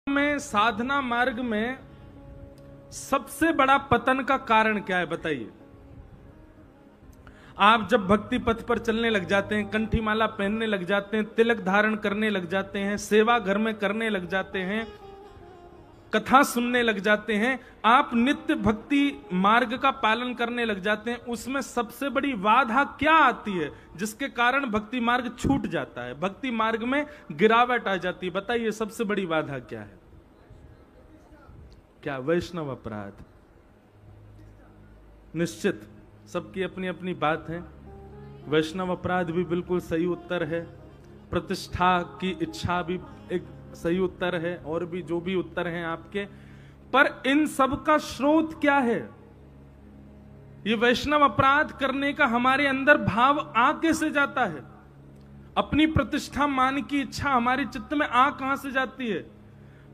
में साधना मार्ग में सबसे बड़ा पतन का कारण क्या है बताइए। आप जब भक्ति पथ पर चलने लग जाते हैं, कंठी माला पहनने लग जाते हैं, तिलक धारण करने लग जाते हैं, सेवा घर में करने लग जाते हैं, कथा सुनने लग जाते हैं, आप नित्य भक्ति मार्ग का पालन करने लग जाते हैं, उसमें सबसे बड़ी बाधा क्या आती है जिसके कारण भक्ति मार्ग छूट जाता है, भक्ति मार्ग में गिरावट आ जाती है? बताइए सबसे बड़ी बाधा क्या है? क्या? वैष्णव अपराध। निश्चित सबकी अपनी अपनी बात है। वैष्णव अपराध भी बिल्कुल सही उत्तर है, प्रतिष्ठा की इच्छा भी एक सही उत्तर है, और भी जो भी उत्तर हैं आपके, पर इन सब का स्रोत क्या है? ये वैष्णव अपराध करने का हमारे अंदर भाव आ कैसे जाता है? अपनी प्रतिष्ठा मान की इच्छा हमारे चित्त में आ कहां से जाती है?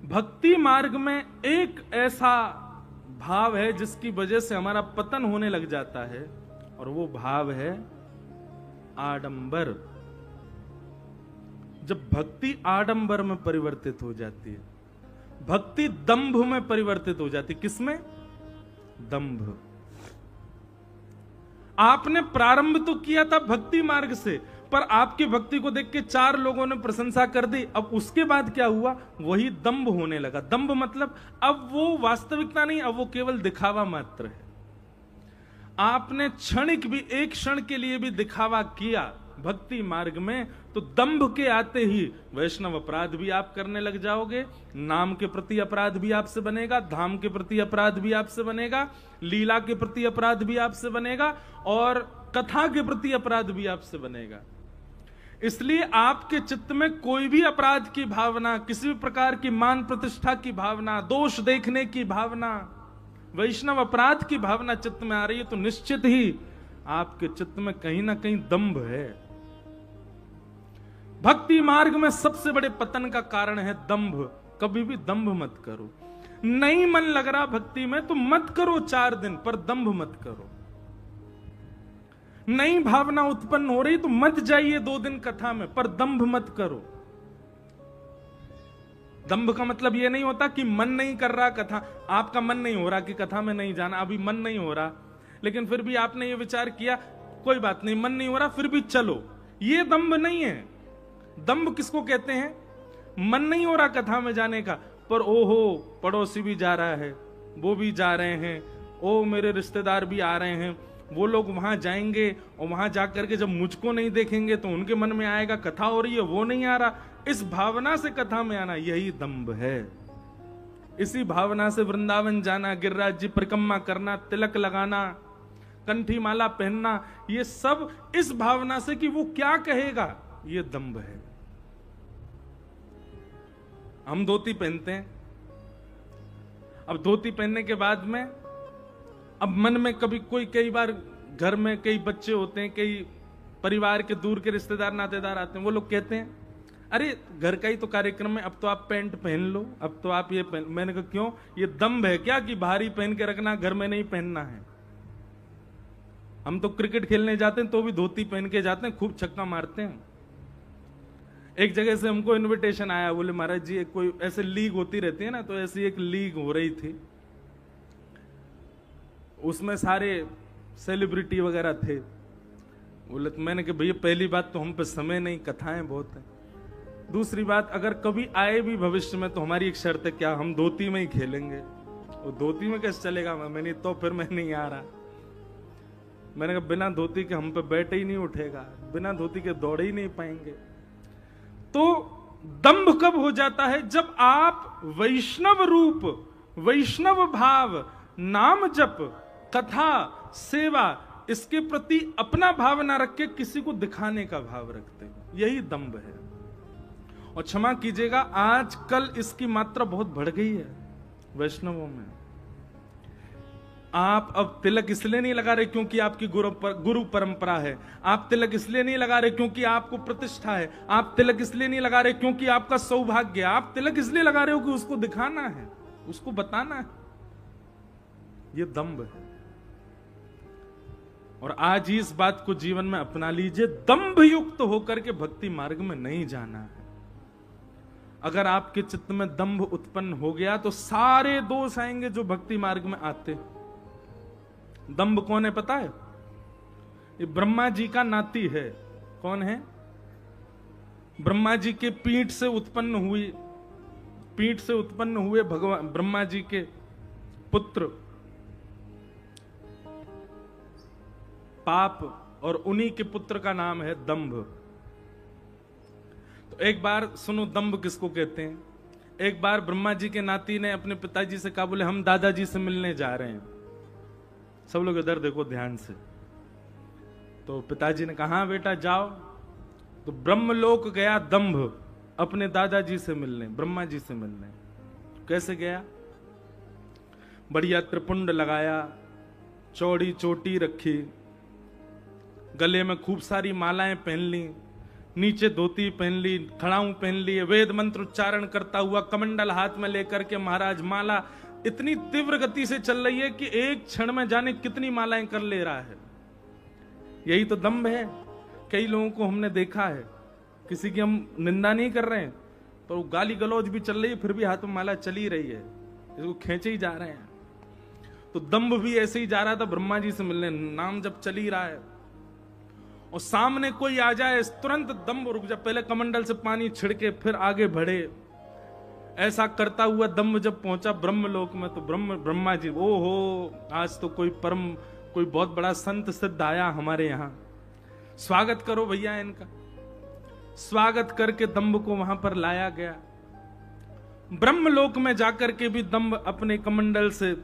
भक्ति मार्ग में एक ऐसा भाव है जिसकी वजह से हमारा पतन होने लग जाता है, और वो भाव है आडंबर। जब भक्ति आडंबर में परिवर्तित हो जाती है, भक्ति दंभ में परिवर्तित हो जाती है। किसमें? दंभ। आपने प्रारंभ तो किया था भक्ति मार्ग से, पर आपकी भक्ति को देख के 4 लोगों ने प्रशंसा कर दी। अब उसके बाद क्या हुआ? वही दंभ होने लगा। दंभ मतलब अब वो वास्तविकता नहीं, अब वो केवल दिखावा मात्र है। आपने क्षणिक भी, एक क्षण के लिए भी दिखावा किया भक्ति मार्ग में, तो दंभ के आते ही वैष्णव अपराध भी आप करने लग जाओगे, नाम के प्रति अपराध भी आपसे बनेगा, धाम के प्रति अपराध भी आपसे बनेगा, लीला के प्रति अपराध भी आपसे बनेगा, और कथा के प्रति अपराध भी आपसे बनेगा। इसलिए आपके चित्त में कोई भी अपराध की भावना, किसी भी प्रकार की मान प्रतिष्ठा की भावना, दोष देखने की भावना, वैष्णव अपराध की भावना चित्त में आ रही है, तो निश्चित ही आपके चित्त में कहीं ना कहीं दंभ है। भक्ति मार्ग में सबसे बड़े पतन का कारण है दंभ। कभी भी दंभ मत करो। नहीं मन लग रहा भक्ति में तो मत करो 4 दिन, पर दंभ मत करो। नई भावना उत्पन्न हो रही तो मत जाइए 2 दिन कथा में, पर दंभ मत करो। दंभ का मतलब यह नहीं होता कि मन नहीं कर रहा कथा, आपका मन नहीं हो रहा कि कथा में नहीं जाना, अभी मन नहीं हो रहा, लेकिन फिर भी आपने ये विचार किया कोई बात नहीं, मन नहीं हो रहा फिर भी चलो, ये दंभ नहीं है। दंभ किसको कहते हैं? मन नहीं हो रहा कथा में जाने का, पर ओहो पड़ोसी भी जा रहा है, वो भी जा रहे हैं, ओ मेरे रिश्तेदार भी आ रहे हैं, वो लोग वहां जाएंगे, और वहां जाकर के जब मुझको नहीं देखेंगे तो उनके मन में आएगा कथा हो रही है, वो नहीं आ रहा। इस भावना से कथा में आना, यही दंभ है। इसी भावना से वृंदावन जाना, गिरिराज जी परिक्रमा करना, तिलक लगाना, कंठी माला पहनना, ये सब इस भावना से कि वो क्या कहेगा, ये दंभ है। हम धोती पहनते हैं, अब धोती पहनने के बाद में अब मन में कभी कोई, कई बार घर में कई बच्चे होते हैं, कई परिवार के दूर के रिश्तेदार नातेदार आते हैं, वो लोग कहते हैं अरे घर का ही तो कार्यक्रम है, अब तो आप पैंट पहन लो, अब तो आप ये पहन। मैंने कहा क्यों? ये दंभ है क्या कि भारी पहन के रखना, घर में नहीं पहनना है? हम तो क्रिकेट खेलने जाते हैं तो भी धोती पहन के जाते हैं, खूब छक्का मारते हैं। एक जगह से हमको इनविटेशन आया, बोले महाराज जी कोई ऐसे लीग होती रहती है ना, तो ऐसी एक लीग हो रही थी, उसमें सारे सेलिब्रिटी वगैरह थे। बोले तो मैंने कहा भैया पहली बात तो हम पे समय नहीं, कथाएं बहुत हैं, दूसरी बात अगर कभी आए भी भविष्य में तो हमारी एक शर्त है, क्या हम धोती में ही खेलेंगे? वो धोती में कैसे चलेगा? मैंने तो फिर मैं नहीं आ रहा। मैंने कहा बिना धोती के हम पे बैठ ही नहीं उठेगा, बिना धोती के दौड़ ही नहीं पाएंगे। तो दंभ कब हो जाता है? जब आप वैष्णव रूप, वैष्णव भाव, नाम जप, कथा, सेवा, इसके प्रति अपना भाव ना रख के किसी को दिखाने का भाव रखते हैं, यही दंभ है। और क्षमा कीजिएगा आजकल इसकी मात्रा बहुत बढ़ गई है वैष्णवों में। आप अब तिलक इसलिए नहीं लगा रहे क्योंकि आपकी गुरु परंपरा है, आप तिलक इसलिए नहीं लगा रहे क्योंकि आपको प्रतिष्ठा है, आप तिलक इसलिए नहीं लगा रहे क्योंकि आपका सौभाग्य है, आप तिलक इसलिए लगा रहे हो कि उसको दिखाना है, उसको बताना है। ये दंभ है। और आज ही इस बात को जीवन में अपना लीजिए, दंभ युक्त होकर के भक्ति मार्ग में नहीं जाना है। अगर आपके चित्त में दंभ उत्पन्न हो गया तो सारे दोष आएंगे जो भक्ति मार्ग में आते। दंभ कौन है पता है? ये ब्रह्मा जी का नाती है। कौन है? ब्रह्मा जी के पीठ से उत्पन्न हुए भगवान ब्रह्मा जी के पुत्र पाप, और उन्हीं के पुत्र का नाम है दंभ। तो एक बार सुनो दंभ किसको कहते हैं। एक बार ब्रह्मा जी के नाती ने अपने पिताजी से कहा, बोले हम दादाजी से मिलने जा रहे हैं। सब लोग इधर देखो ध्यान से। तो पिताजी ने कहा, हाँ बेटा जाओ। तो ब्रह्मलोक गया दंभ अपने दादाजी से मिलने, ब्रह्मा जी से मिलने। कैसे गया? बढ़िया त्रिपुंड लगाया, चौड़ी चोटी रखी, गले में खूब सारी मालाएं पहन ली, नीचे धोती पहन ली, खड़ाऊ पहन लिए, वेद मंत्र उच्चारण करता हुआ कमंडल हाथ में लेकर के महाराज माला इतनी तीव्र गति से चल रही है कि एक क्षण में जाने कितनी मालाएं कर ले रहा है। यही तो दंभ है। कई लोगों को हमने देखा है, किसी की हम निंदा नहीं कर रहे हैं, पर वो गाली गलौज भी चल रही है, फिर भी हाथ में माला चली रही है, इसको खींचे ही जा रहे हैं। तो दंभ भी ऐसे ही जा रहा था ब्रह्मा जी से मिलने, नाम जब चल ही रहा है, और सामने कोई आ जाए तुरंत दंभ रुक जाए, पहले कमंडल से पानी छिड़के फिर आगे बढ़े। ऐसा करता हुआ दंभ जब पहुंचा ब्रह्मलोक में, तो ब्रह्मा जी, ओहो आज तो कोई बहुत बड़ा संत सिद्ध आया हमारे यहां, स्वागत करो भैया इनका। स्वागत करके दंभ को वहां पर लाया गया। ब्रह्मलोक में जाकर के भी दंभ अपने कमंडल से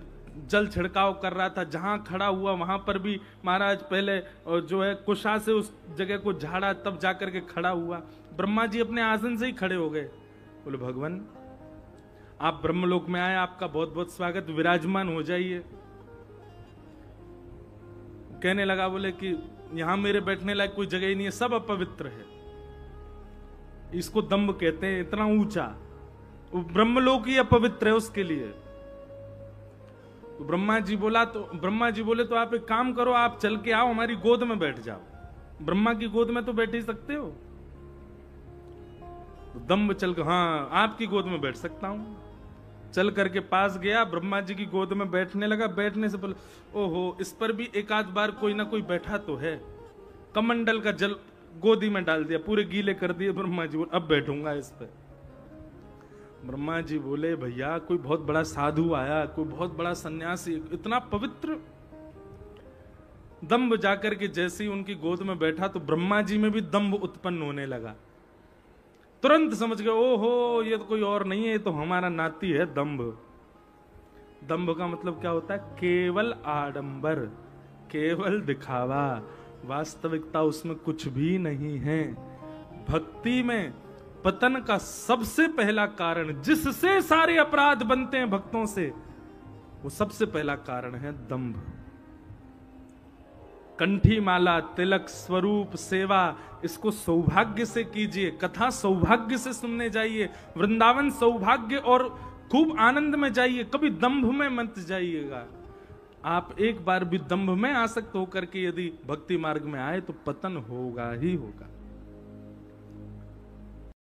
जल छिड़काव कर रहा था। जहां खड़ा हुआ वहां पर भी महाराज पहले जो है कुशा से उस जगह को झाड़ा, तब जाकर के खड़ा हुआ। ब्रह्मा जी अपने आसन से ही खड़े हो गए, बोले भगवान आप ब्रह्मलोक में आए, आपका बहुत बहुत स्वागत, विराजमान हो जाइए। कहने लगा, बोले कि यहां मेरे बैठने लायक कोई जगह ही नहीं है, सब अपवित्र है। इसको दंभ कहते हैं, इतना ऊंचा। ब्रह्मलोक ही अपवित्र है उसके लिए। तो ब्रह्मा जी बोले तो आप एक काम करो, आप चल के आओ, हमारी गोद में बैठ जाओ। ब्रह्मा की गोद में तो बैठ ही सकते हो। तो दंभ चल के, हाँ आपकी गोद में बैठ सकता हूं। चल करके पास गया, ब्रह्मा जी की गोद में बैठने लगा। बैठने से बोले, ओहो इस पर भी एक आध बार कोई ना कोई बैठा तो है। कमंडल का जल गोदी में डाल दिया, पूरे गीले कर दिए। ब्रह्मा जी बोले अब बैठूंगा इस पे। ब्रह्मा जी बोले, भैया कोई बहुत बड़ा साधु आया, कोई बहुत बड़ा सन्यासी, इतना पवित्र। दंभ जाकर के जैसे ही उनकी गोद में बैठा तो ब्रह्मा जी में भी दंभ उत्पन्न होने लगा। तुरंत समझ गए, ओहो ये तो कोई और नहीं है, ये तो हमारा नाती है दंभ। दंभ का मतलब क्या होता है? केवल आडंबर, केवल दिखावा, वास्तविकता उसमें कुछ भी नहीं है। भक्ति में पतन का सबसे पहला कारण, जिससे सारे अपराध बनते हैं भक्तों से, वो सबसे पहला कारण है दंभ। कंठी माला, तिलक, स्वरूप, सेवा, इसको सौभाग्य से कीजिए। कथा सौभाग्य से सुनने जाइए, वृंदावन सौभाग्य और खूब आनंद में जाइए, कभी दंभ में मत जाइएगा। आप एक बार भी दंभ में आसक्त होकर के यदि भक्ति मार्ग में आए तो पतन होगा ही होगा।